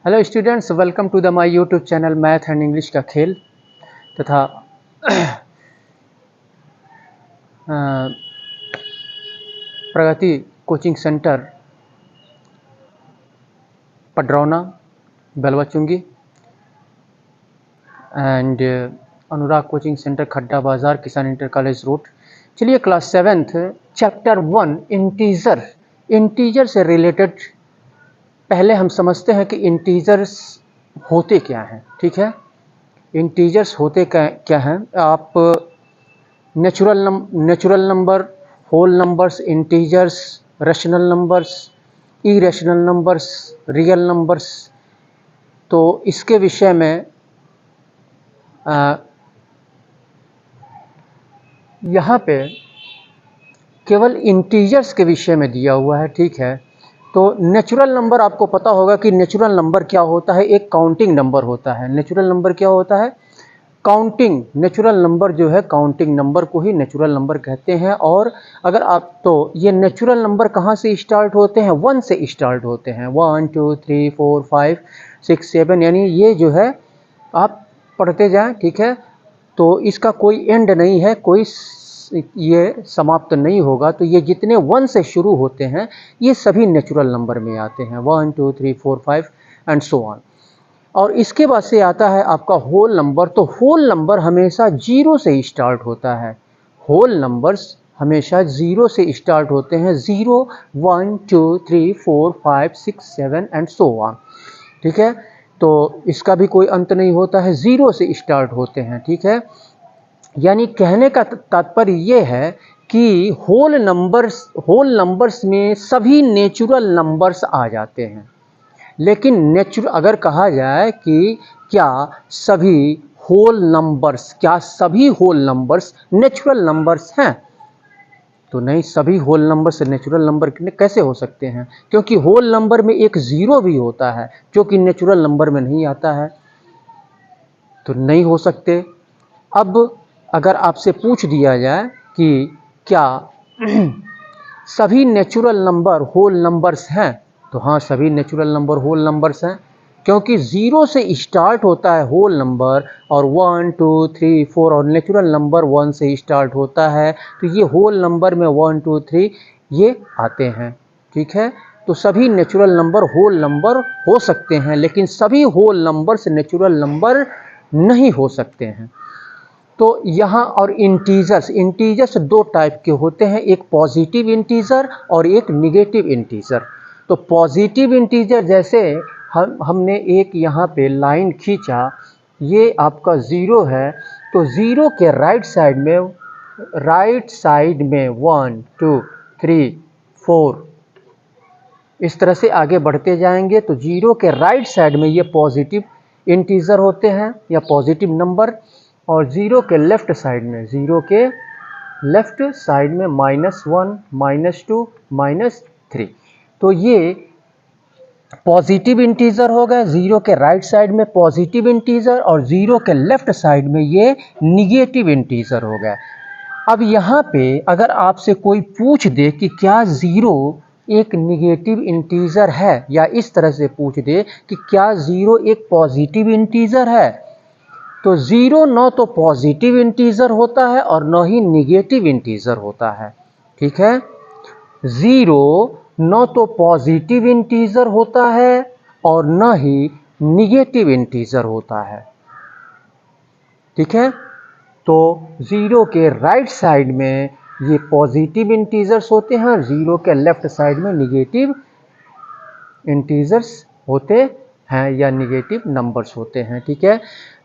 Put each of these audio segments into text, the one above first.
Hello students, welcome to the my YouTube channel math and English का खेल तथा Pragati coaching centre Padrauna Belwachungi and Anurag coaching centre Khadda Bazar Kisan inter college road. चलिए class 7th chapter 1 integer से related पहले हम समझते हैं कि इंटीजर्स होते क्या हैं। ठीक है, इंटीजर्स होते क्या हैं। आप natural number, whole numbers, integers, rational numbers, irrational numbers, real numbers, तो इसके विषय में यहाँ पे केवल इंटीजर्स के विषय में दिया हुआ है। ठीक है, तो नेचुरल नंबर आपको पता होगा कि नेचुरल नंबर क्या होता है। एक काउंटिंग नंबर होता है। नेचुरल नंबर क्या होता है? काउंटिंग। नेचुरल नंबर जो है काउंटिंग नंबर को ही नेचुरल नंबर कहते हैं। और अगर आप तो ये नेचुरल नंबर कहाँ से स्टार्ट होते हैं? 1 से स्टार्ट होते हैं। 1 2 3 4 5 6 7, यानी ये जो है आप पढ़ते जाएं। ठीक है, तो इसका कोई एंड नहीं है, कोई ये समाप्त नहीं होगा। तो ये जितने 1 से शुरू होते हैं ये सभी नेचुरल नंबर में आते हैं। 1 2 3 4 5 एंड सो ऑन। और इसके बाद से आता है आपका होल नंबर। तो होल नंबर हमेशा 0 से स्टार्ट होता है। होल नंबर्स हमेशा 0 से स्टार्ट होते हैं। 0 1 2 3 4 5 6 7 एंड सो ऑन। ठीक है, तो इसका भी कोई अंत नहीं होता है, 0 से स्टार्ट होते हैं। ठीक है, यानी कहने का तात्पर्य ये है कि होल नंबर्स में सभी नेचुरल नंबर्स आ जाते हैं। लेकिन अगर कहा जाए कि क्या सभी होल नंबर्स नेचुरल नंबर्स हैं, तो नहीं, सभी होल नंबर्स नेचुरल नंबर कैसे हो सकते हैं? क्योंकि होल नंबर में एक 0 भी होता है जो कि नेचुरल नंबर में नहीं आता है, तो नहीं हो सकते। अब अगर आपसे पूछ दिया जाए कि क्या सभी नेचुरल नंबर होल नंबर्स हैं, तो हाँ, सभी नेचुरल नंबर होल नंबर्स हैं, क्योंकि 0 से स्टार्ट होता है होल नंबर और 1 2 3 4 और नेचुरल नंबर 1 से स्टार्ट होता है, तो ये होल नंबर में 1 2 3 ये आते हैं। ठीक है, तो सभी नेचुरल नंबर होल नंबर हो सकते हैं, लेकिन सभी होल नंबर्स नेचुरल नंबर नहीं हो सकते हैं। तो यहाँ और इंटीजर्स 2 टाइप के होते हैं, एक पॉजिटिव इंटीजर और एक निगेटिव इंटीजर। तो पॉजिटिव इंटीजर जैसे हमने एक यहाँ पे लाइन खींचा, ये आपका 0 है, तो 0 के राइट साइड में 1 2 3 4 इस तरह से आगे बढ़ते जाएंगे, तो 0 के राइट साइड में ये पॉजिटिव इंटीजर होते हैं या पॉजिटिव नंबर, और 0 के लेफ्ट साइड में -1 -2 -3, तो ये पॉजिटिव इंटीजर हो गए। 0 के राइट साइड में पॉजिटिव इंटीजर और 0 के लेफ्ट साइड में ये निगेटिव इंटीजर हो गए। अब यहाँ पे अगर आपसे कोई पूछ दे कि क्या 0 एक निगेटिव इंटीजर है, या इस तरह से पूछ दे कि क्या 0 एक पॉजिटिव इंटीजर है, तो 0 न तो पॉजिटिव इंटीजर होता है और न ही निगेटिव इंटीजर होता है। ठीक है, 0 न तो पॉजिटिव इंटीजर होता है और न ही निगेटिव इंटीजर होता है। ठीक है, तो 0 के राइट साइड में ये पॉजिटिव इंटीजर्स होते हैं और 0 के लेफ्ट साइड में निगेटिव इंटीजर्स होते हैं या निगेटिव नंबर्स होते हैं। ठीक है,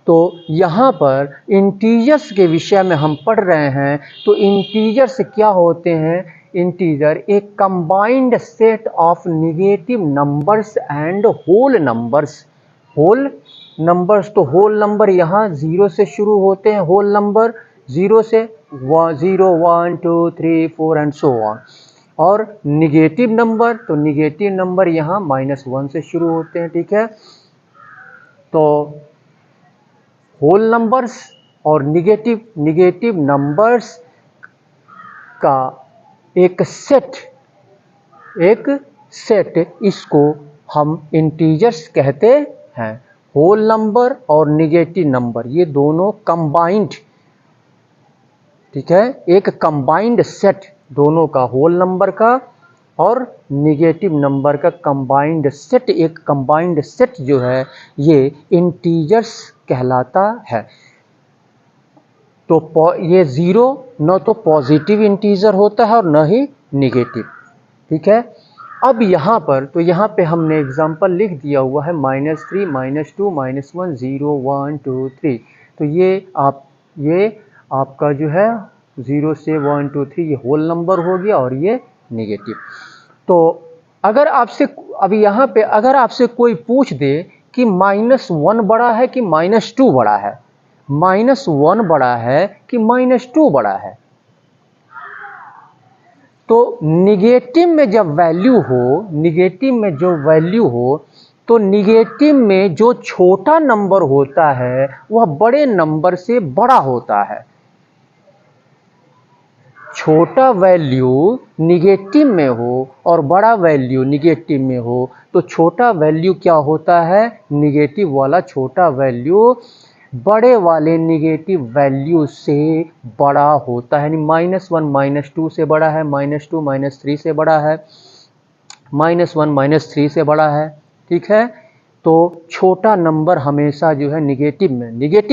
तो यहाँ पर इंटीजर्स के विषय में हम पढ़ रहे हैं। तो इंटीजर्स क्या होते हैं? इंटीजर एक combined set of negative numbers and whole numbers. Whole numbers, तो होल नंबर यहाँ 0 से शुरू होते हैं। होल नंबर 0 से 0 1 2 3 4 एंड सो ऑन। और निगेटिव नंबर, तो निगेटिव नंबर यहाँ -1 से शुरू होते हैं। ठीक है, तो होल नंबर्स और निगेटिव नंबर्स का एक सेट इसको हम इंटीजर्स कहते हैं। होल नंबर और निगेटिव नंबर ये दोनों कंबाइंड, ठीक है, एक कंबाइंड सेट दोनों का, होल नंबर का और निगेटिव नंबर का कंबाइंड सेट, एक कंबाइंड सेट जो है ये इंटीजर्स कहलाता है। तो ये ज़ीरो न तो पॉजिटिव इंटीजर होता है और न ही निगेटिव, ठीक है। अब यहाँ पर तो यहाँ पे हमने एग्जांपल लिख दिया हुआ है -3, -2, -1, 0, 1, 2, 3। तो ये आपका जो है 0 से 1, 2, 3 ये होल नंबर हो गया और ये निगेटिव। तो अगर आपसे अभी यहाँ पे अगर आपसे कोई पूछ दे कि -1 बड़ा है कि -2 बड़ा है, -1 बड़ा है कि -2 बड़ा है, तो निगेटिव में जब वैल्यू हो, निगेटिव में जो वैल्यू हो, तो निगेटिव में जो छोटा नंबर होता है वह बड़े नंबर से बड़ा होता है। छोटा वैल्यू निगेटिव में हो और बड़ा वैल्यू निगेटिव में हो, तो छोटा वैल्यू क्या होता है, निगेटिव वाला छोटा वैल्यू बड़े वाले निगेटिव वैल्यू से बड़ा होता है। यानी -1 -2 से बड़ा है, -2 -3 से बड़ा है, -1 -3 से बड़ा है, ठीक है। तो छोटा नंबर हमेशा जो है निगेटिव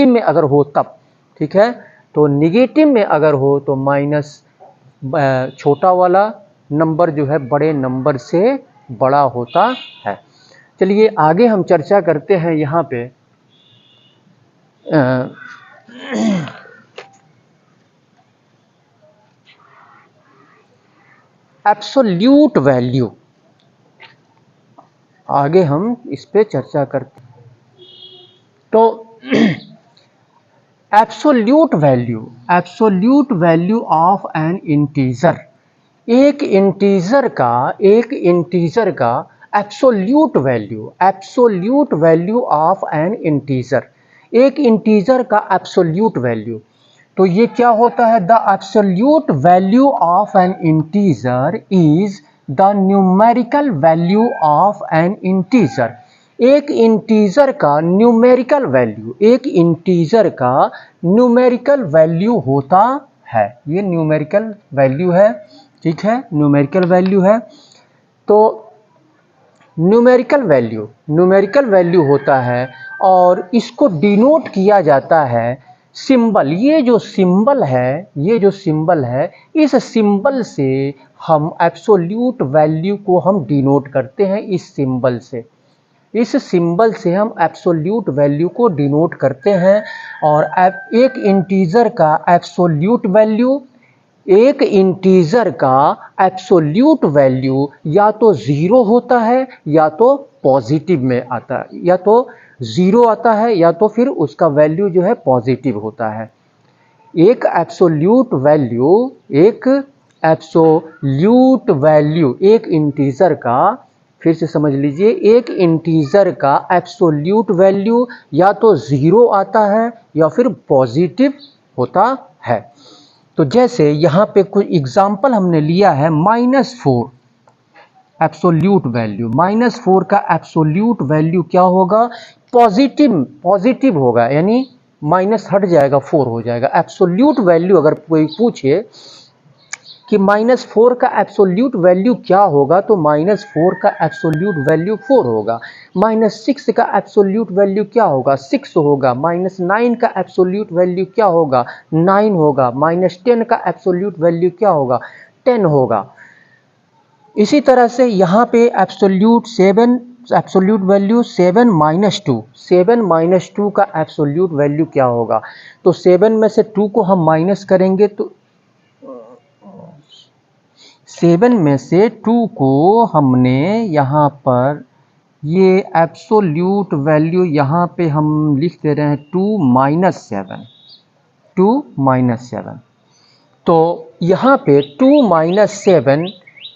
में अगर हो तब, ठीक है। तो निगेटिव में अगर हो तो छोटा वाला नंबर जो है बड़े नंबर से बड़ा होता है। चलिए आगे हम चर्चा करते हैं यहाँ पे एब्सोल्यूट वैल्यू। आगे हम इस पे चर्चा करते हैं। तो absolute value of N integer, एक इंटीजर का absolute value of N integer, एक इंटीजर का एब्सोल्यूट वैल्यू। तो ये क्या होता है, the absolute value of N integer is the numerical value of N integer. एक इंटीजर का न्यूमेरिकल वैल्यू, एक इंटीजर का न्यूमेरिकल वैल्यू होता है। ये न्यूमेरिकल वैल्यू है, ठीक है, न्यूमेरिकल वैल्यू है। तो न्यूमेरिकल वैल्यू होता है और इसको डिनोट किया जाता है सिंबल। ये जो सिंबल है, इस सिंबल से हम एब्सोल्यूट वैल्यू को हम डिनोट करते हैं। इस सिंबल से हम एब्सोल्यूट वैल्यू को डिनोट करते हैं। और एक इंटीजर का एब्सोल्यूट वैल्यू या तो 0 होता है या तो पॉजिटिव में आता है, या तो 0 आता है या तो फिर उसका वैल्यू जो है पॉजिटिव होता है। एक एब्सोल्यूट वैल्यू एक इंटीजर का, फिर से समझ लीजिए, एक इंटीजर का एब्सोल्यूट वैल्यू या तो 0 आता है या फिर पॉजिटिव होता है। तो जैसे यहाँ पे कुछ एग्जाम्पल हमने लिया है, -4 एब्सोल्यूट वैल्यू, -4 का एब्सोल्यूट वैल्यू क्या होगा, पॉजिटिव होगा, यानी माइनस हट जाएगा, 4 हो जाएगा। एब्सोल्यूट वैल्यू अगर कोई पूछे कि -4 का एब्सोल्यूट वैल्यू क्या होगा, तो -4 का एब्सोल्यूट वैल्यू 4 होगा। -6 का एब्सोल्यूट वैल्यू क्या होगा, 6 होगा। -9 का एब्सोल्यूट वैल्यू क्या होगा, 9 होगा। -10 का एब्सोल्यूट वैल्यू क्या होगा, 10 होगा। इसी तरह से यहाँ पे एब्सोल्यूट वैल्यू 7 - 2 का एब्सोल्यूट वैल्यू क्या होगा, तो 7 में से 2 को हम माइनस करेंगे, तो 7 में से 2 को हमने यहाँ पर ये एब्सोल्यूट वैल्यू यहाँ पे हम लिख दे रहे हैं 2 - 7। तो यहाँ पे 2 - 7,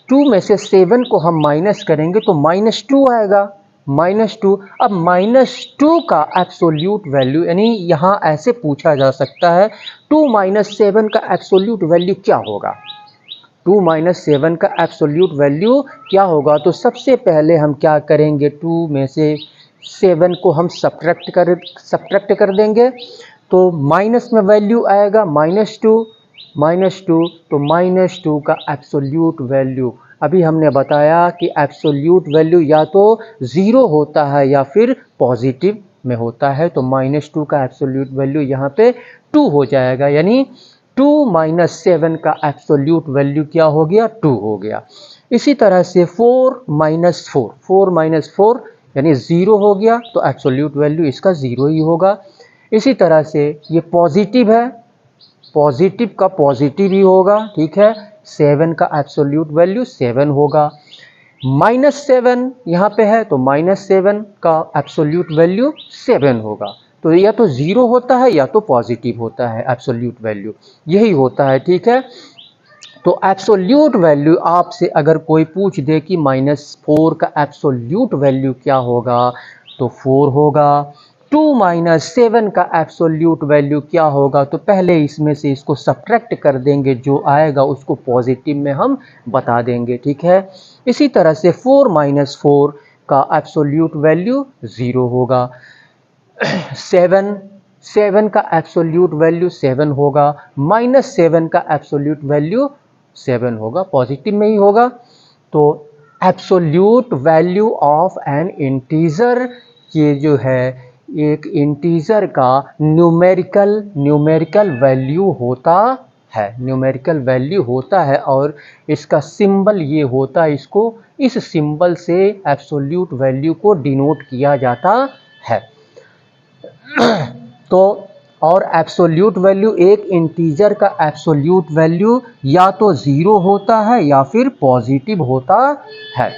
2 में से 7 को हम माइनस करेंगे तो -2 आएगा, -2। अब -2 का एब्सोल्यूट वैल्यू, यानी यहाँ ऐसे पूछा जा सकता है 2 - 7 का एब्सोल्यूट वैल्यू क्या होगा, 2 माइनस 7 का एब्सोल्यूट वैल्यू क्या होगा? तो सबसे पहले हम क्या करेंगे, 2 में से 7 को हम सब्ट्रैक्ट कर देंगे। तो माइनस में वैल्यू आएगा -2 तो -2 का एब्सोल्यूट वैल्यू, अभी हमने बताया कि एब्सोल्यूट वैल्यू या तो 0 होता है या फिर पॉजिटिव में होता है। तो -2 का एब्सोल्यूट वैल्यू यहाँ पे 2 हो जाएगा, यानी 2 माइनस 7 का एब्सोल्यूट वैल्यू क्या हो गया? 2 हो गया। इसी तरह से 4 माइनस 4 यानी 0 हो गया, तो एब्सोल्यूट वैल्यू इसका 0 ही होगा। इसी तरह से ये पॉजिटिव है, पॉजिटिव का पॉजिटिव ही होगा, ठीक है। 7 का एब्सोल्यूट वैल्यू 7 होगा। -7 यहाँ पे है, तो -7 का एब्सोल्यूट वैल्यू 7 होगा। तो या तो 0 होता है या तो पॉजिटिव होता है एब्सोल्यूट वैल्यू, यही होता है, ठीक है। तो एब्सोल्यूट वैल्यू आपसे अगर कोई पूछ दे कि -4 का एब्सोल्यूट वैल्यू क्या होगा, तो 4 होगा। 2 माइनस 7 का एब्सोल्यूट वैल्यू क्या होगा? तो पहले इसमें से इसको सब्ट्रैक्ट कर देंगे, जो आएगा उसको पॉजिटिव में हम बता देंगे, ठीक है। इसी तरह से 4 माइनस 4 का एब्सोल्यूट वैल्यू 0 होगा। 7 का एब्सोल्यूट वैल्यू 7 होगा, -7 का एब्सोल्यूट वैल्यू 7 होगा, पॉजिटिव में ही होगा। तो absolute value of N integer, ये जो है एक इंटीजर का न्यूमेरिकल वैल्यू होता है, न्यूमेरिकल वैल्यू होता है। और इसका सिंबल ये होता है, इसको इस सिंबल से एब्सोल्यूट वैल्यू को डिनोट किया जाता है। तो और एब्सोल्यूट वैल्यू, एक इंटीजर का एब्सोल्यूट वैल्यू या तो 0 होता है या फिर पॉजिटिव होता है,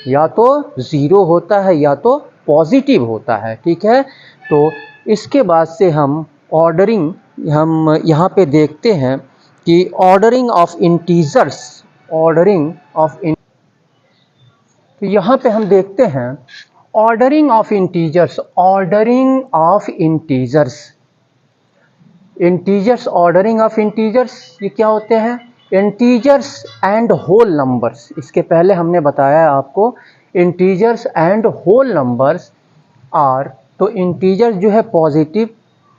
या तो 0 होता है या तो पॉजिटिव होता है, ठीक है। तो इसके बाद से हम ऑर्डरिंग, हम यहाँ पे देखते हैं कि ऑर्डरिंग ऑफ इंटीजर्स, तो यहाँ पे हम देखते हैं ordering of integers, ordering of integers ये क्या होते हैं? Integers and whole numbers. इसके पहले हमने बताया आपको integers and whole numbers are, तो इंटीजर्स जो है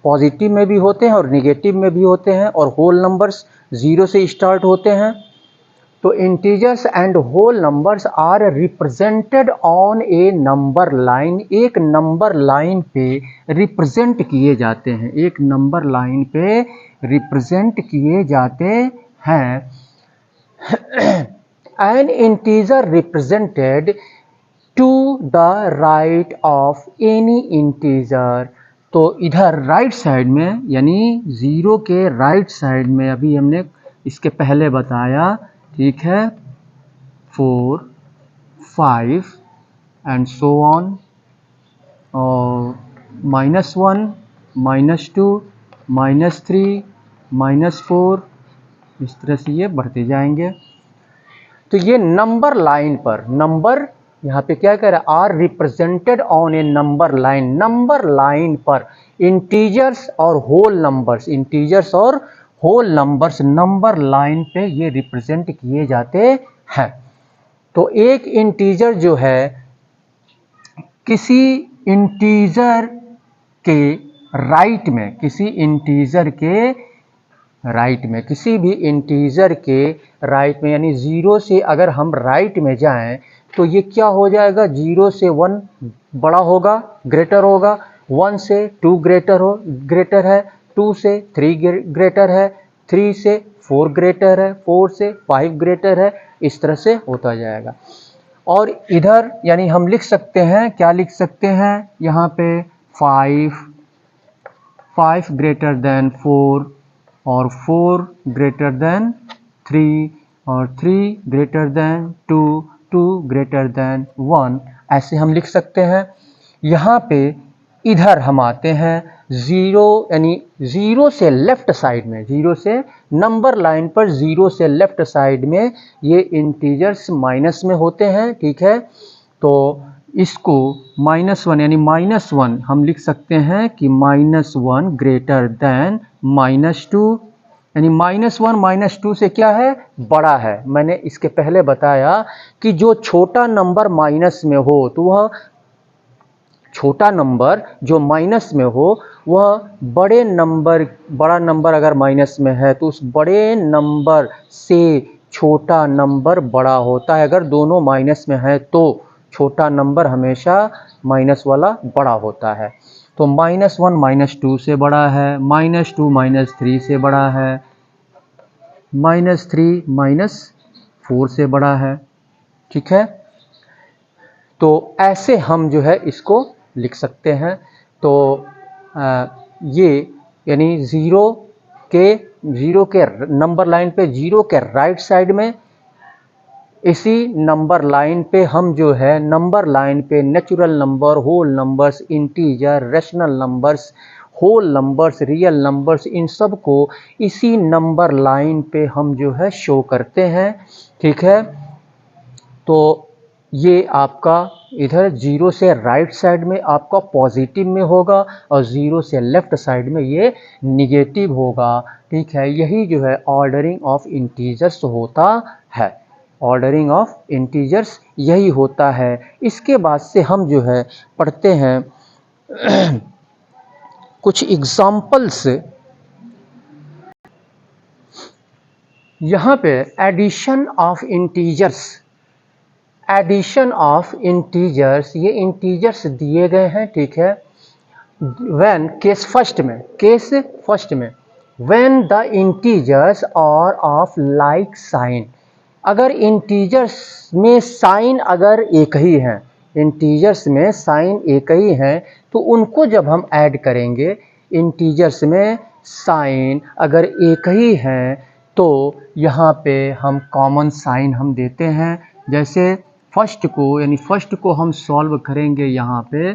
पॉजिटिव में भी होते हैं और निगेटिव में भी होते हैं, और होल नंबर्स 0 से स्टार्ट होते हैं। तो integers and whole numbers are represented on a number line, एक नंबर लाइन पे रिप्रेजेंट किए जाते हैं, एक नंबर लाइन पे रिप्रेजेंट किए जाते हैं। An integer represented to the right of any integer, तो इधर राइट साइड में यानी 0 के राइट साइड में, अभी हमने इसके पहले बताया, ठीक है, 4, 5 एंड सो ऑन, और -1, -2, -3, -4, इस तरह से ये बढ़ते जाएंगे। तो ये नंबर लाइन पर, नंबर यहाँ पे क्या कह रहा है? Are represented on a number line, number line पर इंटीजर्स और होल नंबर्स, इंटीजर्स और होल नंबर्स नंबर लाइन पे ये रिप्रेजेंट किए जाते हैं। तो एक इंटीजर जो है किसी इंटीजर के राइट में, किसी इंटीजर के राइट में, किसी भी इंटीजर के राइट में, यानी 0 से अगर हम राइट में जाएं तो ये क्या हो जाएगा? 0 से 1 बड़ा होगा, ग्रेटर होगा, 1 से 2 ग्रेटर है, 2 से 3 ग्रेटर है, 3 से 4 ग्रेटर है, 4 से 5 ग्रेटर है, इस तरह से होता जाएगा। और इधर यानी हम लिख सकते हैं, क्या लिख सकते हैं यहाँ पे? 5 ग्रेटर देन 4, और 4 ग्रेटर देन 3, और 3 ग्रेटर देन 2, 2 ग्रेटर देन 1, ऐसे हम लिख सकते हैं। यहाँ पे इधर हम आते हैं 0, यानी 0 से लेफ्ट साइड में, 0 से नंबर लाइन पर 0 से लेफ्ट साइड में ये इंटीजर्स माइनस में होते हैं, ठीक है। तो इसको -1 यानी -1 हम लिख सकते हैं कि -1 ग्रेटर देन -2, यानी -1 -2 से क्या है, बड़ा है। मैंने इसके पहले बताया कि जो छोटा नंबर माइनस में हो तो वह छोटा नंबर जो माइनस में हो वह बड़ा नंबर अगर माइनस में है तो उस बड़े नंबर से छोटा नंबर बड़ा होता है। अगर दोनों माइनस में है तो छोटा नंबर हमेशा माइनस वाला बड़ा होता है। तो -1 -2 से बड़ा है, -2 -3 से बड़ा है, -3 -4 से बड़ा है। ठीक है, तो ऐसे हम जो है इसको लिख सकते हैं। तो ये यानी ज़ीरो के नंबर लाइन पे ज़ीरो के राइट साइड में, इसी नंबर लाइन पे हम जो है नंबर लाइन पे natural number, whole numbers, integer, rational numbers, whole numbers, real numbers, इन सब को इसी नंबर लाइन पे हम जो है शो करते हैं। ठीक है, तो ये आपका इधर ज़ीरो से राइट साइड में आपका पॉजिटिव में होगा और ज़ीरो से लेफ्ट साइड में ये निगेटिव होगा। ठीक है, यही जो है ऑर्डरिंग ऑफ इंटीजर्स होता है। ऑर्डरिंग ऑफ इंटीजर्स यही होता है। इसके बाद से हम जो है पढ़ते हैं कुछ एग्जाम्पल्स। यहाँ पे addition of integers, addition of integers, ये इंटीजर्स दिए गए हैं। ठीक है, व्हेन केस फर्स्ट में when the integers are of like sign, अगर इंटीजर्स में साइन अगर एक ही है, इंटीजर्स में साइन एक ही है तो उनको जब हम ऐड करेंगे, इंटीजर्स में साइन अगर एक ही है तो यहाँ पे हम कॉमन साइन हम देते हैं। जैसे फर्स्ट को हम सॉल्व करेंगे, यहाँ पे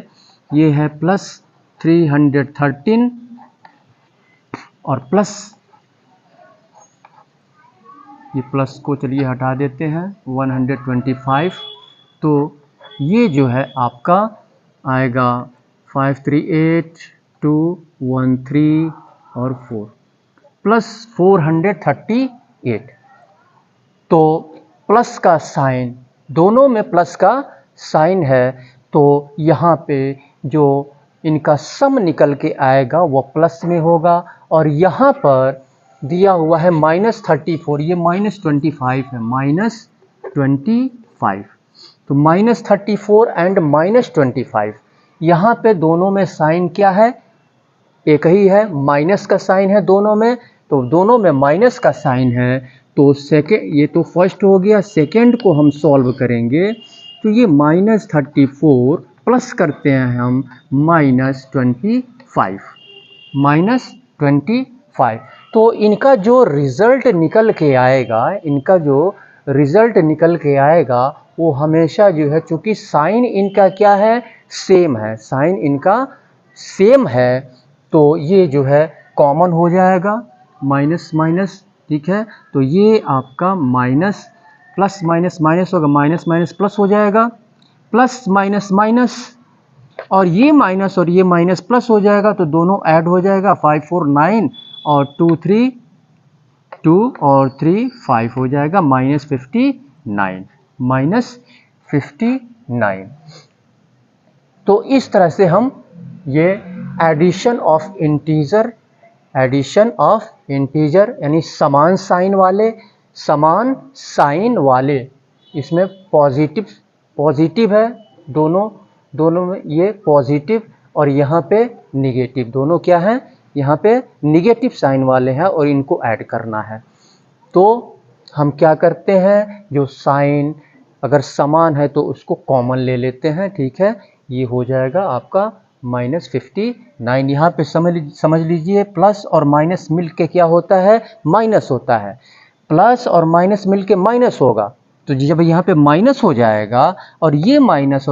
ये है +313 और ये प्लस को चलिए हटा देते हैं 125। तो ये जो है आपका आएगा 538 213 और 4 +438। तो प्लस का साइन, दोनों में प्लस का साइन है, तो यहाँ पे जो इनका सम निकल के आएगा वो प्लस में होगा। और यहाँ पर दिया हुआ है -34, ये -25 है, -25। तो -34 एंड -25, यहाँ पे दोनों में साइन क्या है, एक ही है, माइनस का साइन है दोनों में। तो दोनों में माइनस का साइन है, तो सेकेंड, ये तो फर्स्ट हो गया, सेकेंड को हम सॉल्व करेंगे तो ये -34 प्लस करते हैं हम -25। तो इनका जो रिज़ल्ट निकल के आएगा, वो हमेशा जो है, चूँकि साइन इनका क्या है, सेम है, साइन इनका सेम है, तो ये जो है कॉमन हो जाएगा, माइनस माइनस। ठीक है, तो ये आपका माइनस प्लस माइनस माइनस होगा, माइनस माइनस प्लस हो जाएगा, प्लस माइनस माइनस, और ये माइनस प्लस हो जाएगा, तो दोनों ऐड हो जाएगा, 5 4 9 और 2 3 2 और 3 5 हो जाएगा, -59। तो इस तरह से हम ये एडिशन ऑफ इंटीजर यानी समान साइन वाले, इसमें पॉजिटिव है, दोनों में ये पॉजिटिव और यहाँ पे निगेटिव, दोनों क्या हैं, यहाँ पे निगेटिव साइन वाले हैं और इनको ऐड करना है। तो हम क्या करते हैं, जो साइन अगर समान है तो उसको कॉमन ले लेते हैं। ठीक है, ये हो जाएगा आपका -59। यहाँ पे समझ लीजिए, प्लस और माइनस मिल के क्या होता है, माइनस होता है। प्लस और माइनस मिल के माइनस होगा, तो जब यहाँ पे माइनस हो जाएगा और ये माइनस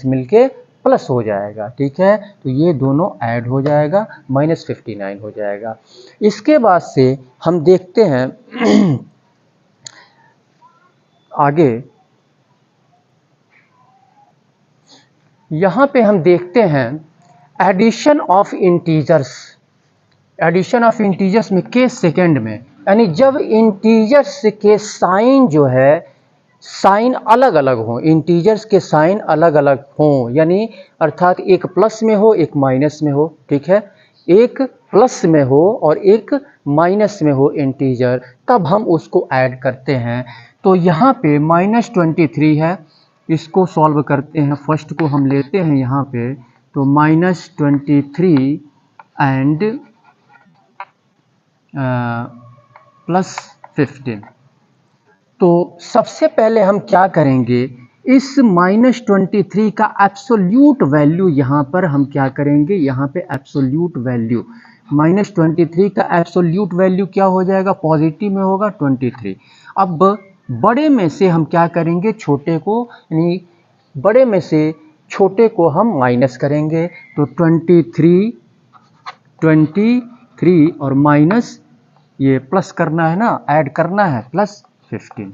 मिल के प्लस हो जाएगा। ठीक है, तो ये दोनों ऐड हो जाएगा, -59 हो जाएगा। इसके बाद से हम देखते हैं आगे, यहाँ पे हम देखते हैं addition of integers. Addition of integers में के सेकेंड में, यानी जब इंटीजर्स के साइन जो है साइन अलग अलग हों, इंटीजर्स के साइन अलग अलग हों, यानी अर्थात एक प्लस में हो एक माइनस में हो, ठीक है, एक प्लस में हो और एक माइनस में हो इंटीजर, तब हम उसको ऐड करते हैं। तो यहाँ पे -23 है, इसको सॉल्व करते हैं। फर्स्ट को हम लेते हैं यहाँ पे, तो -23 एंड +15। तो सबसे पहले हम क्या करेंगे, इस -23 का एब्सोल्यूट वैल्यू यहाँ पर हम क्या करेंगे, यहाँ पे एब्सोल्यूट वैल्यू -23 का एब्सोल्यूट वैल्यू क्या हो जाएगा, पॉजिटिव में होगा 23। अब बड़े में से हम क्या करेंगे, छोटे को, यानी बड़े में से छोटे को हम माइनस करेंगे। तो 23 और माइनस ये प्लस करना है ना, ऐड करना है, +15।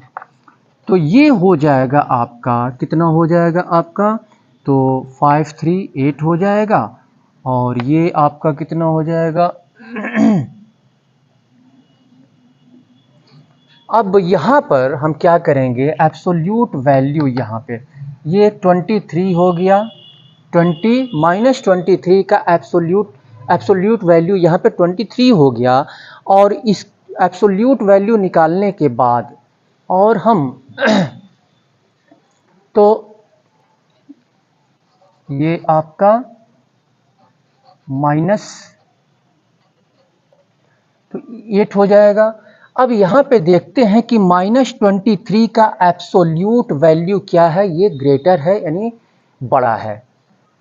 तो ये हो जाएगा आपका, कितना हो जाएगा आपका, तो 5 3 8 हो जाएगा, और ये आपका कितना हो जाएगा अब यहाँ पर हम क्या करेंगे, एब्सोल्यूट वैल्यू यहाँ पे ये 23 हो गया, 23 का एब्सोल्यूट वैल्यू यहाँ पे 23 हो गया। और इस एब्सोल्यूट वैल्यू निकालने के बाद और हम तो ये आपका -8 हो जाएगा। अब यहाँ पे देखते हैं कि -23 का एब्सोल्यूट वैल्यू क्या है, ये ग्रेटर है यानी बड़ा है,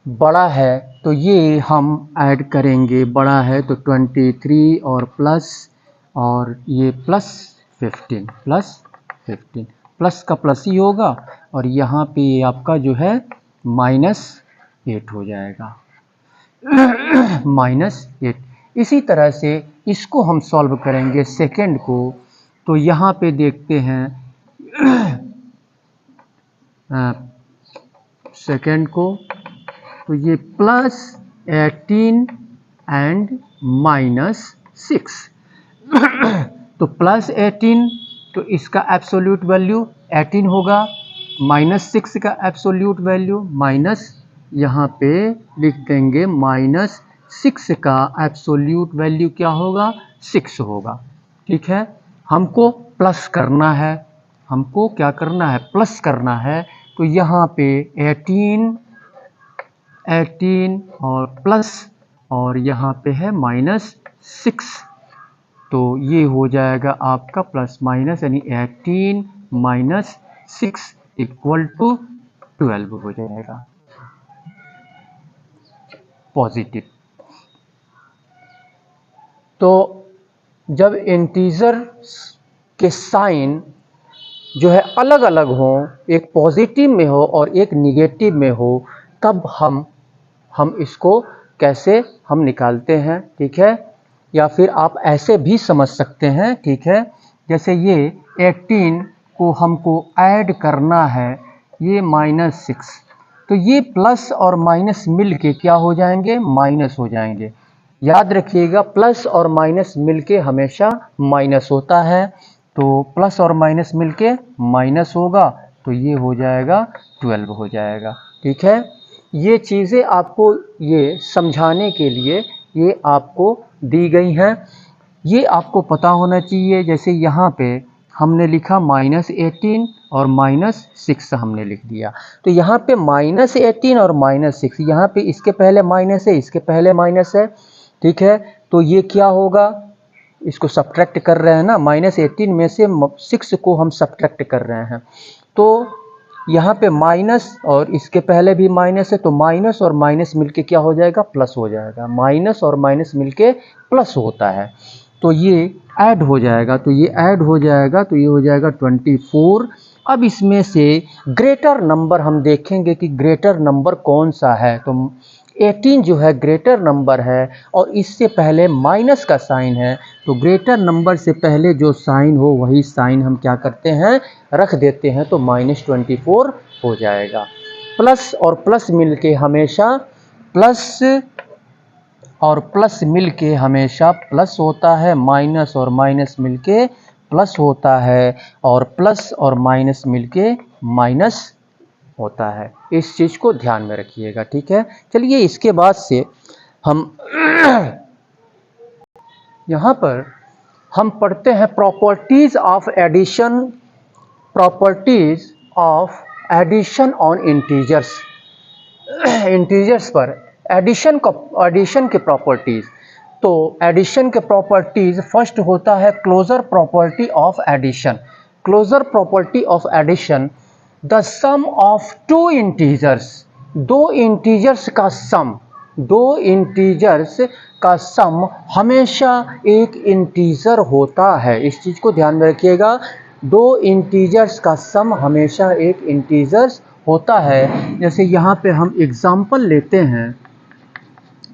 बड़ा है तो ये हम ऐड करेंगे, बड़ा है तो 23 और प्लस, और ये +15 प्लस का प्लस ही होगा, और यहाँ पे आपका जो है -8 हो जाएगा, -8। इसी तरह से इसको हम सॉल्व करेंगे सेकेंड को, तो यहाँ पे देखते हैं सेकेंड को, तो ये +18 एंड -6 तो +18 तो इसका एब्सोल्यूट वैल्यू 18 होगा, -6 का एब्सोल्यूट वैल्यू माइनस, यहाँ पे लिख देंगे -6 का एब्सोल्यूट वैल्यू क्या होगा, 6 होगा, ठीक है। हमको प्लस करना है, हमको क्या करना है, प्लस करना है, तो यहाँ पे 18 और प्लस, और यहाँ पे है -6, तो ये हो जाएगा आपका प्लस माइनस, यानी 18 - 6 = 12 हो जाएगा, पॉजिटिव। तो जब इंटीजर के साइन जो है अलग अलग हों, एक पॉजिटिव में हो और एक निगेटिव में हो, तब हम इसको कैसे हम निकालते हैं, ठीक है। या फिर आप ऐसे भी समझ सकते हैं, ठीक है, जैसे ये 18 को हमको ऐड करना है, ये -6, तो ये प्लस और माइनस मिल के क्या हो जाएंगे, माइनस हो जाएंगे। याद रखिएगा प्लस और माइनस मिलके हमेशा माइनस होता है, तो प्लस और माइनस मिलके माइनस होगा, तो ये हो जाएगा 12 हो जाएगा, ठीक है। ये चीज़ें आपको ये समझाने के लिए ये आपको दी गई हैं, ये आपको पता होना चाहिए। जैसे यहाँ पे हमने लिखा -18 और -6 हमने लिख दिया, तो यहाँ पे -18 और -6, यहाँ पे इसके पहले माइनस है, इसके पहले माइनस है, ठीक है। तो ये क्या होगा, इसको सब्ट्रैक्ट कर रहे हैं ना, -18 में से 6 को हम सब्ट्रैक्ट कर रहे हैं, तो यहाँ पे माइनस और इसके पहले भी माइनस है, तो माइनस और माइनस मिलके क्या हो जाएगा, प्लस हो जाएगा, माइनस और माइनस मिलके प्लस होता है, तो ये ऐड हो जाएगा, तो ये ऐड हो जाएगा, तो ये हो जाएगा 24। अब इसमें से ग्रेटर नंबर हम देखेंगे कि ग्रेटर नंबर कौन सा है, तो 18 जो है ग्रेटर नंबर है, और इससे पहले माइनस का साइन है, तो ग्रेटर नंबर से पहले जो साइन हो वही साइन हम क्या करते हैं, रख देते हैं, तो -24 हो जाएगा। प्लस और प्लस मिलके हमेशा प्लस और प्लस मिलके हमेशा प्लस होता है, माइनस और माइनस मिलके प्लस होता है, और प्लस और माइनस मिलके माइनस होता है। इस चीज़ को ध्यान में रखिएगा, ठीक है। चलिए इसके बाद से हम यहाँ पर हम पढ़ते हैं properties of addition, properties of addition on integers. Integers पर एडिशन के प्रॉपर्टीज। तो एडिशन के प्रॉपर्टीज फर्स्ट होता है closure property of addition. Closure property of addition, the sum of two integers, दो इंटीजर्स का सम, दो इंटीजर्स का सम हमेशा एक इंटीजर होता है। इस चीज़ को ध्यान में रखिएगा, दो इंटीजर्स का सम हमेशा एक इंटीजर्स होता है। जैसे यहाँ पे हम एग्जाम्पल लेते हैं,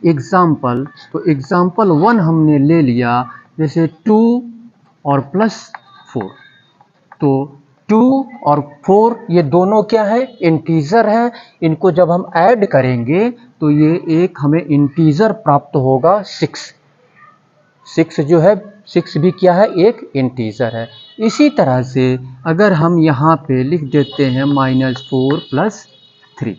एग्जाम्पल, तो एग्जाम्पल 1 हमने ले लिया, जैसे 2 और प्लस 4। तो 2 और 4 ये दोनों क्या है, इंटीजर है। इनको जब हम ऐड करेंगे तो ये एक हमें इंटीजर प्राप्त होगा 6। 6 जो है, 6 भी क्या है, एक इंटीजर है। इसी तरह से अगर हम यहाँ पे लिख देते हैं -4 + 3,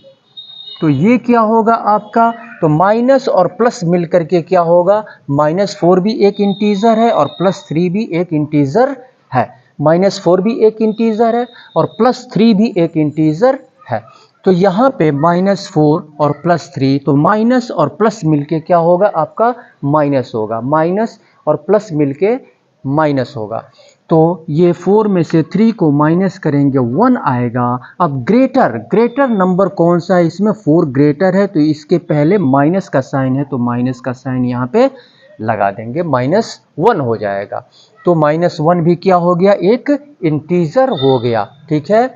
तो ये क्या होगा आपका, तो माइनस और प्लस मिलकर के क्या होगा, -4 भी एक इंटीजर है और +3 भी एक इंटीजर है। -4 भी एक इंटीजर है और +3 भी एक इंटीजर है। तो यहाँ पे -4 और +3, तो माइनस और प्लस मिलके क्या होगा आपका, माइनस होगा, माइनस और प्लस मिलके माइनस होगा। तो ये 4 में से 3 को माइनस करेंगे 1 आएगा। अब ग्रेटर नंबर कौन सा है इसमें, 4 ग्रेटर है, तो इसके पहले माइनस का साइन है, तो माइनस का साइन यहाँ पे लगा देंगे, -1 हो जाएगा। तो -1 भी क्या हो गया, एक इंटीजर हो गया, ठीक है।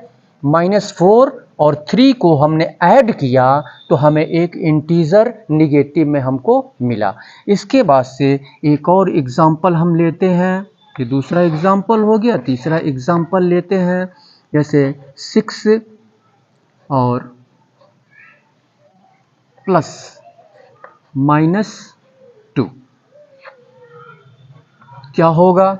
-4 और 3 को हमने ऐड किया तो हमें एक इंटीजर निगेटिव में हमको मिला। इसके बाद से एक और एग्जाम्पल हम लेते हैं, ये दूसरा एग्जाम्पल हो गया। तीसरा एग्जाम्पल लेते हैं, जैसे 6 और प्लस -2 क्या होगा,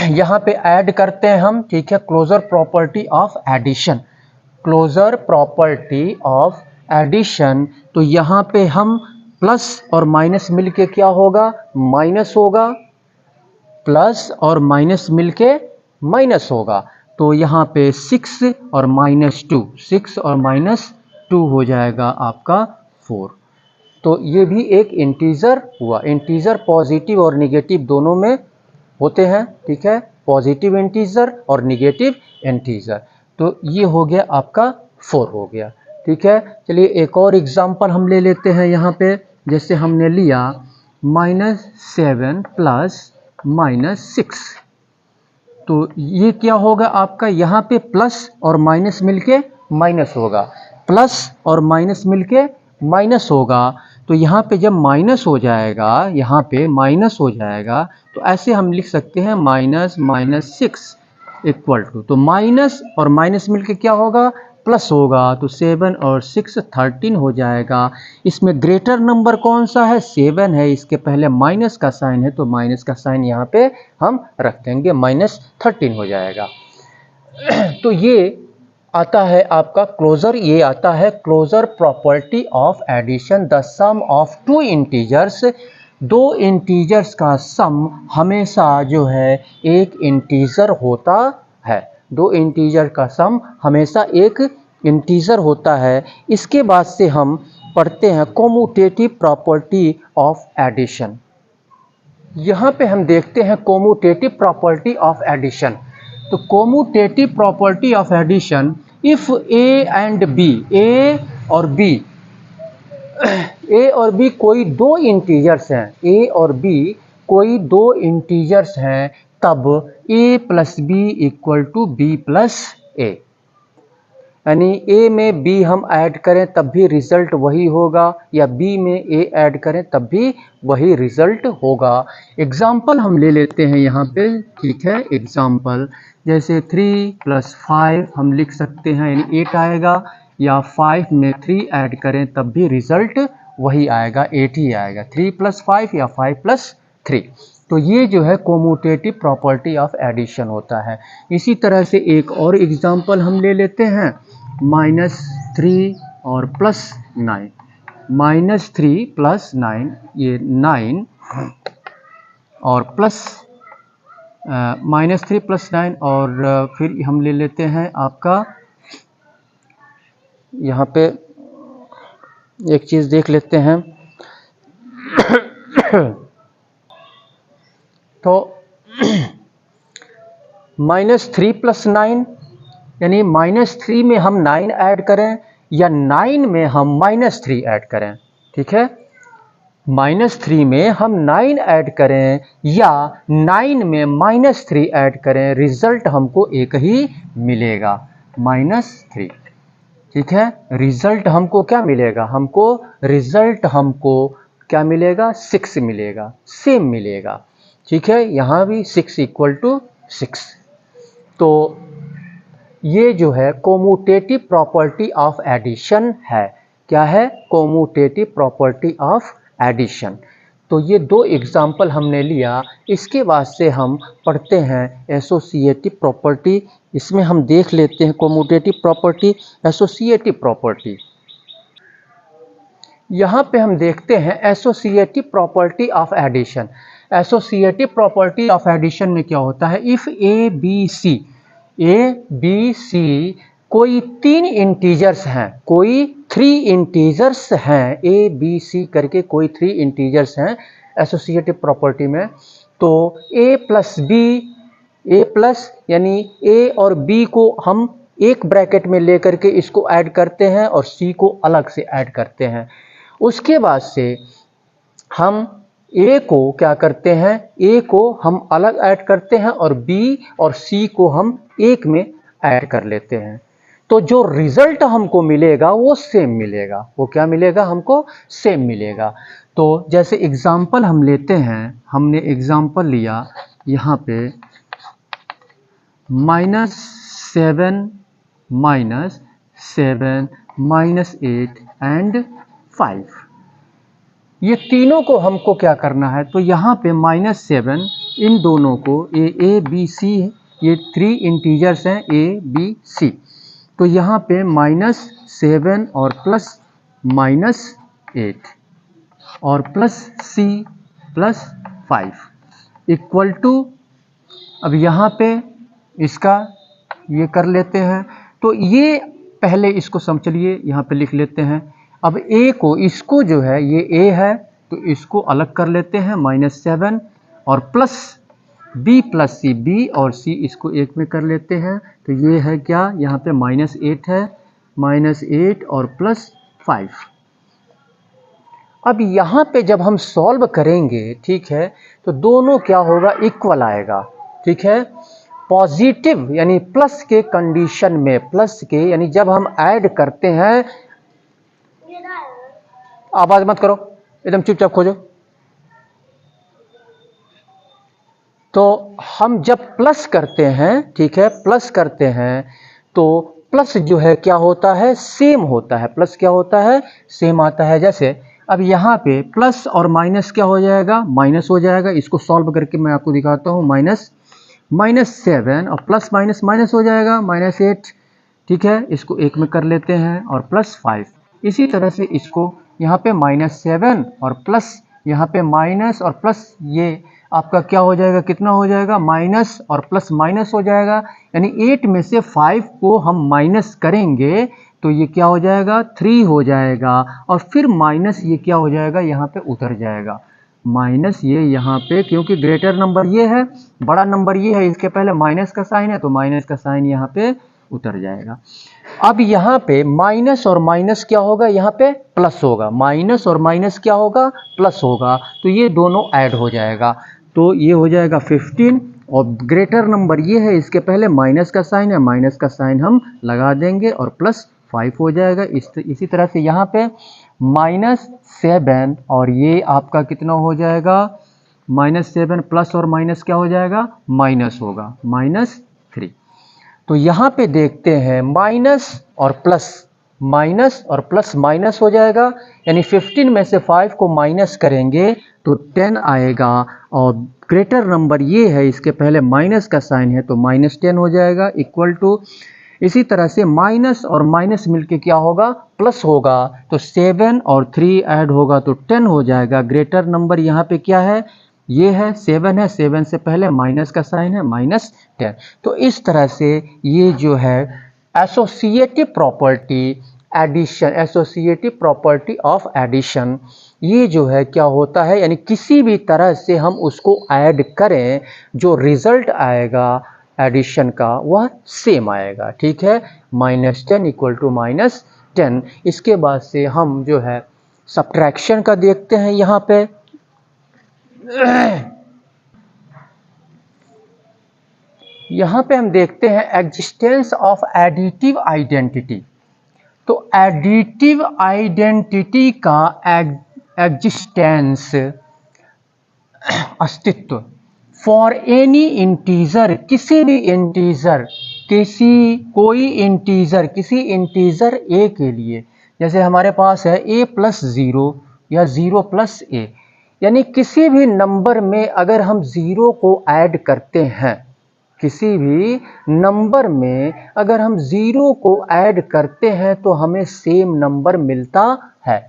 यहाँ पे ऐड करते हैं हम, ठीक है। Closure property of addition, closure property of addition, तो यहाँ पे हम प्लस और माइनस मिलके क्या होगा, माइनस होगा, प्लस और माइनस मिलके माइनस होगा। तो यहाँ पे 6 और -2, 6 और -2 हो जाएगा आपका 4। तो ये भी एक इंटीजर हुआ। इंटीजर पॉजिटिव और निगेटिव दोनों में होते हैं, ठीक है, पॉजिटिव इंटीजर और निगेटिव इंटीजर। तो ये हो गया आपका 4 हो गया, ठीक है। चलिए एक और एग्जांपल हम ले लेते हैं यहाँ पे, जैसे हमने लिया -7 + -6, तो ये क्या होगा आपका, यहाँ पे प्लस और माइनस मिलके माइनस होगा, प्लस और माइनस मिलके माइनस होगा। तो यहाँ पे जब माइनस हो जाएगा, यहाँ पे माइनस हो जाएगा, तो ऐसे हम लिख सकते हैं -6 = तो माइनस और माइनस मिलके क्या होगा, प्लस होगा। तो 7 और 6 13 हो जाएगा। इसमें ग्रेटर नंबर कौन सा है, 7 है, इसके पहले माइनस का साइन है, तो माइनस का साइन यहाँ पे हम रख देंगे, -13 हो जाएगा। तो ये आता है आपका क्लोजर, ये आता है closure property of addition, the sum of two integers, दो इंटीजर्स का सम हमेशा जो है एक इंटीजर होता है, दो इंटीजर का सम हमेशा एक इंटीजर होता है। इसके बाद से हम पढ़ते हैं कोम्यूटेटिव प्रॉपर्टी ऑफ एडिशन। यहाँ पे हम देखते हैं कोम्यूटेटिव प्रॉपर्टी ऑफ एडिशन। तो commutative property of addition, if A and B, A और बी कोई दो इंटीजर्स हैं, ए और बी कोई दो इंटीजर्स हैं, तब a + b = b + a, यानी a में b हम ऐड करें तब भी रिजल्ट वही होगा, या b में a ऐड करें तब भी वही रिजल्ट होगा। एग्जाम्पल हम ले लेते हैं यहाँ पे, ठीक है। एग्जाम्पल जैसे 3 + 5 हम लिख सकते हैं, यानी 8 आएगा, या 5 में 3 ऐड करें तब भी रिजल्ट वही आएगा 8 ही आएगा, 3 + 5 या 5 + 3। तो ये जो है कोमोटेटिव प्रॉपर्टी ऑफ एडिशन होता है। इसी तरह से एक और एग्जांपल हम ले लेते हैं, -3 और +9, -3 + 9, ये 9 और प्लस -3 + 9 और फिर हम ले लेते हैं आपका यहाँ पे एक चीज़ देख लेते हैं तो -3 + 9 यानी -3 में हम 9 ऐड करें या 9 में हम -3 ऐड करें, ठीक है। -3 में हम 9 ऐड करें या 9 में -3 ऐड करें, रिजल्ट हमको एक ही मिलेगा, -3, ठीक है। रिजल्ट हमको क्या मिलेगा, हमको रिजल्ट हमको क्या मिलेगा, 6 मिलेगा, सेम मिलेगा, ठीक है। यहाँ भी 6 = 6। तो ये जो है कोमोटेटिव प्रॉपर्टी ऑफ एडिशन है। क्या है, कोमोटेटिव प्रॉपर्टी ऑफ एडिशन। तो ये दो एग्जाम्पल हमने लिया। इसके बाद से हम पढ़ते हैं एसोसिएटिव प्रॉपर्टी। इसमें हम देख लेते हैं कोमोटेटिव प्रॉपर्टी, एसोसिएटिव प्रॉपर्टी। यहाँ पे हम देखते हैं associative property of addition. Associative property of addition में क्या होता है, इफ़ ए बी सी कोई 3 इंटीजर्स हैं, कोई 3 इंटीजर्स हैं, ए बी सी करके कोई 3 इंटीजर्स हैं एसोसिएटिव प्रॉपर्टी में, तो ए प्लस यानी ए और बी को हम एक ब्रैकेट में लेकर के इसको ऐड करते हैं और सी को अलग से ऐड करते हैं। उसके बाद से हम ए को क्या करते हैं, ए को हम अलग ऐड करते हैं और बी और सी को हम एक में ऐड कर लेते हैं। तो जो रिजल्ट हमको मिलेगा वो सेम मिलेगा। वो क्या मिलेगा, हमको सेम मिलेगा। तो जैसे एग्जाम्पल हम लेते हैं, हमने एग्जाम्पल लिया यहाँ पे -7 -7 -8 एंड 5। ये तीनों को हमको क्या करना है, तो यहाँ पे -7 इन दोनों को ए बी सी, ये 3 इंटीजर्स हैं ए बी सी, तो यहाँ पे -7 और प्लस -8 और plus C plus 5 equal to, अब यहाँ पे इसका ये कर लेते हैं। तो ये पहले इसको चलिए यहाँ पे लिख लेते हैं। अब ए को, इसको जो है ये ए है तो इसको अलग कर लेते हैं, -7 और प्लस बी प्लस सी, बी और सी इसको एक में कर लेते हैं। तो ये है क्या, यहाँ पे -8 है, -8 और प्लस 5। अब यहाँ पे जब हम सॉल्व करेंगे, ठीक है, तो दोनों क्या होगा, इक्वल आएगा, ठीक है। पॉजिटिव यानी प्लस के कंडीशन में, प्लस के यानी जब हम ऐड करते हैं, आवाज मत करो, एकदम चुपचाप खोजो। तो हम जब प्लस करते हैं, ठीक है, प्लस करते हैं तो प्लस जो है क्या होता है, सेम होता है। प्लस क्या होता है, सेम आता है। जैसे अब यहाँ पे प्लस और माइनस क्या हो जाएगा, माइनस हो जाएगा। इसको सॉल्व करके मैं आपको दिखाता हूँ। -7 और प्लस माइनस माइनस हो जाएगा, -8, ठीक है। इसको एक में कर लेते हैं और प्लस 5। इसी तरह से इसको यहाँ पे -7 और प्लस, यहाँ पे माइनस और प्लस, ये आपका क्या हो जाएगा, कितना हो जाएगा, माइनस और प्लस माइनस हो जाएगा। यानी 8 में से 5 को हम माइनस करेंगे तो ये क्या हो जाएगा, 3 हो जाएगा। और फिर माइनस ये क्या हो जाएगा, यहाँ पे उतर जाएगा, माइनस ये यहाँ पे, क्योंकि ग्रेटर नंबर ये है, बड़ा नंबर ये है, इसके पहले माइनस का साइन है तो माइनस का साइन यहाँ पे उतर जाएगा। अब यहाँ पे माइनस और माइनस क्या होगा, यहाँ पे प्लस होगा, माइनस और माइनस क्या होगा, प्लस होगा। तो ये दोनों ऐड हो जाएगा, तो ये हो जाएगा 15 और ग्रेटर नंबर ये है, इसके पहले माइनस का साइन है, माइनस का साइन हम लगा देंगे और प्लस 5 हो जाएगा। इसी तरह से यहाँ पे -7 और ये आपका कितना हो जाएगा, -7 प्लस और माइनस क्या हो जाएगा, माइनस होगा, -3। तो यहाँ पे देखते हैं माइनस और प्लस, माइनस और प्लस माइनस हो जाएगा, यानी 15 में से 5 को माइनस करेंगे तो 10 आएगा, और ग्रेटर नंबर ये है, इसके पहले माइनस का साइन है तो -10 हो जाएगा, इक्वल टू, इसी तरह से माइनस और माइनस मिलके क्या होगा, प्लस होगा, तो 7 और 3 ऐड होगा तो 10 हो जाएगा। ग्रेटर नंबर यहाँ पे क्या है, ये है 7 है, 7 से पहले माइनस का साइन है, -10। तो इस तरह से ये जो है associative property addition, associative property of addition, ये जो है क्या होता है, यानी किसी भी तरह से हम उसको ऐड करें, जो रिजल्ट आएगा एडिशन का वह सेम आएगा, ठीक है, -10 इक्वल टू -10। इसके बाद से हम जो है सब्ट्रैक्शन का देखते हैं। यहाँ पे हम देखते हैं एग्जिस्टेंस ऑफ एडिटिव आइडेंटिटी। तो एडिटिव आइडेंटिटी का एग्जिस्टेंस, अस्तित्व, फॉर एनी इंटीजर, किसी भी इंटीजर, कोई इंटीजर ए के लिए, जैसे हमारे पास है a+0 या 0+a, यानी किसी भी नंबर में अगर हम 0 को ऐड करते हैं, किसी भी नंबर में अगर हम 0 को ऐड करते हैं तो हमें सेम नंबर मिलता है।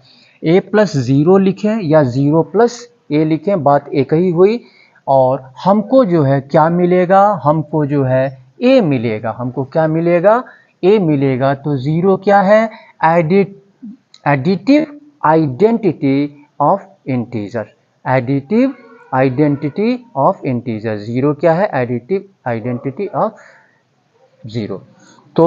a+0 लिखें या 0+a लिखें, बात एक ही हुई, और हमको जो है क्या मिलेगा, हमको जो है a मिलेगा, हमको क्या मिलेगा, a मिलेगा। तो 0 क्या है, additive identity of integer, additive identity of integer, 0 क्या है, एडिटिव आइडेंटिटी ऑफ 0। तो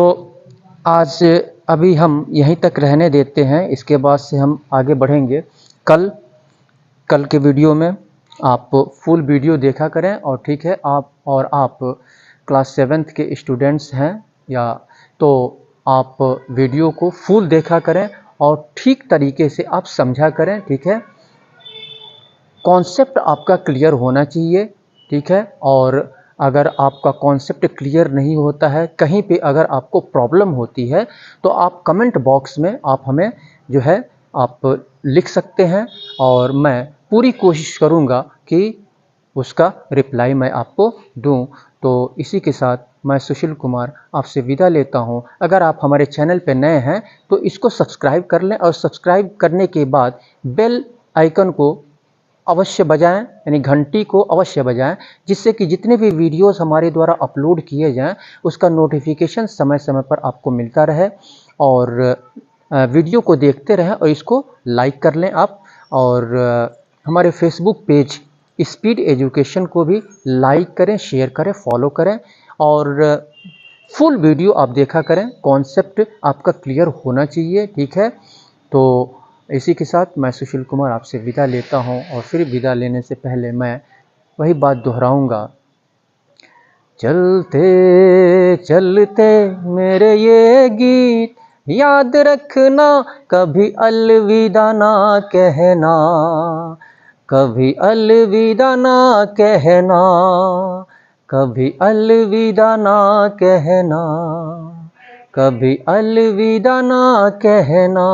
आज अभी हम यहीं तक रहने देते हैं, इसके बाद से हम आगे बढ़ेंगे। कल के वीडियो में आप फुल वीडियो देखा करें, और ठीक है, आप क्लास 7th के स्टूडेंट्स हैं या तो आप वीडियो को फुल देखा करें और ठीक तरीके से आप समझा करें, ठीक है, कॉन्सेप्ट आपका क्लियर होना चाहिए, ठीक है। और अगर आपका कॉन्सेप्ट क्लियर नहीं होता है, कहीं पे अगर आपको प्रॉब्लम होती है, तो आप कमेंट बॉक्स में आप हमें जो है आप लिख सकते हैं, और मैं पूरी कोशिश करूँगा कि उसका रिप्लाई मैं आपको दूं। तो इसी के साथ मैं सुशील कुमार आपसे विदा लेता हूं। अगर आप हमारे चैनल पर नए हैं तो इसको सब्सक्राइब कर लें, और सब्सक्राइब करने के बाद बेल आइकन को अवश्य बजाएं, यानी घंटी को अवश्य बजाएं, जिससे कि जितने भी वीडियोस हमारे द्वारा अपलोड किए जाएं उसका नोटिफिकेशन समय समय पर आपको मिलता रहे। और वीडियो को देखते रहें और इसको लाइक कर लें आप, और हमारे फेसबुक पेज स्पीड एजुकेशन को भी लाइक करें, शेयर करें, फॉलो करें, और फुल वीडियो आप देखा करें, कॉन्सेप्ट आपका क्लियर होना चाहिए, ठीक है। तो इसी के साथ मैं सुशील कुमार आपसे विदा लेता हूं, और फिर विदा लेने से पहले मैं वही बात दोहराऊंगा, चलते चलते मेरे ये गीत याद रखना, कभी अलविदा ना कहना, कभी अलविदा ना कहना, कभी अलविदा ना कहना, कभी अलविदा ना कहना।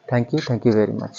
Thank you very much.